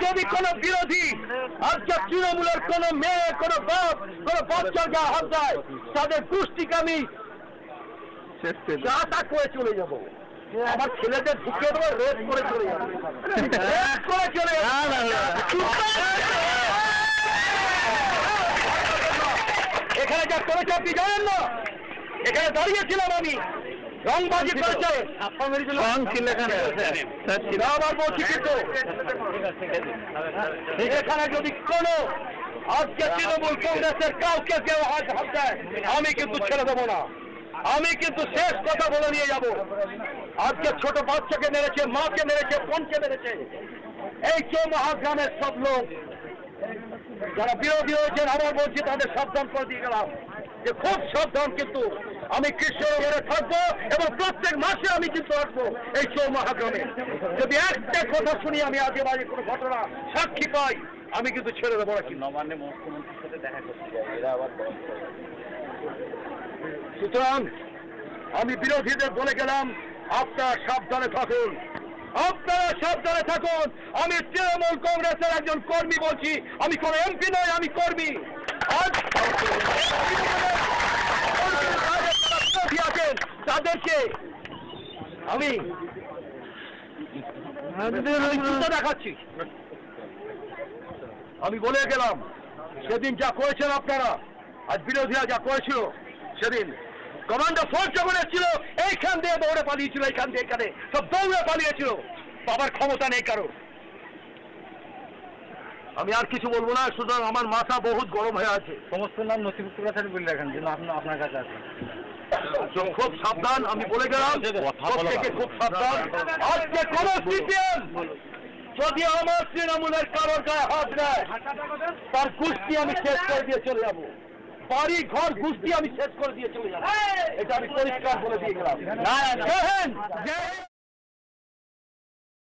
যদি কোনো বিরোধী আজকে তৃণমূলের কোনো মেয়ে কোনো বাপ কোনো বাচ্চার গায়ে হাত দেয় তাদের গোষ্ঠীকে আমি যা করে চলে যাব। আমার ছেলেদের ঢুকে দেবো, রেপ করে চলে যাবো, রেপ করে চলে এখানে যা করেছে আপনি জানেন না। এখানে দাঁড়িয়েছিলাম আমি, রংবাজি করেছে আবার বলছি, কিন্তু এখানে যদি কোনো আজকে তৃণমূল কংগ্রেসের কাউকে কেউ হাত দেয় আমি কিন্তু ছেড়ে দেবো না। আমি কিন্তু শেষ কথা বলে নিয়ে যাব। আজকে ছোট বাচ্চাকে মেরেছে, মাকে মেরেছে, বোনকে মেরেছে। এই চৌমহাগ্রামের সব লোক যারা বিরোধী হয়েছেন আমার বলছি তাদের সাবধান করে দিয়ে গেলাম যে খুব সাবধান। কিন্তু আমি কৃষ্ণনগরে থাকবো এবং প্রত্যেক মাসে আমি কিন্তু আসবো এই চৌমহাগ্রামে। যদি একটা কথা শুনি আমি আজে বাজে কোনো ঘটনা সাক্ষী পাই আমি কিন্তু ছেড়ে দেবো না। নবান্নে মুখ্যমন্ত্রীর সাথে দেখা করতে যায়, এরা আবার সুতরাং আমি বিরোধীদের বলে গেলাম আপনারা সাবধানে থাকুন, আপনারা সাবধানে থাকুন। আমি তৃণমূল কংগ্রেসের একজন কর্মী বলছি, আমি কোনো এমপি নয়, আমি কর্মী। আজ বিরোধী আছেন তাদেরকে আমি দেখাচ্ছি। আমি বলে গেলাম সেদিন যা করেছেন আপনারা, আজ বিরোধীরা যা করেছিল সেদিন কমান্ডো ফোর্স যখন এসেছিল এইখান দিয়ে দৌড়ে পালিয়েছিল, এইখান দিয়ে এখানে সব দৌড়ে পালিয়েছিল। বাবার ক্ষমতা নেই কারো। আমি আর কিছু বলবো না, সুতরাং আমার মাথা বহুত গরম হয়ে আছে। সমস্ত নাম নথিভুক্ত কথা বলে রাখেন যেন আপনার কাছে আছে। খুব সাবধান, আমি বলে গেলাম প্রত্যেকে খুব সাবধান। আজকে কোন সিপিএম যদি আমার তৃণমূলের কারোর গায়ে হাত দেয় তার গোষ্ঠী আমি শেষ করে দিয়ে চলে যাবো, বাড়ি ঘর গোষ্ঠী আমি শেষ করে দিয়ে চলে যাবো। এটা আমি পরিষ্কার বলে দিয়ে গেলাম।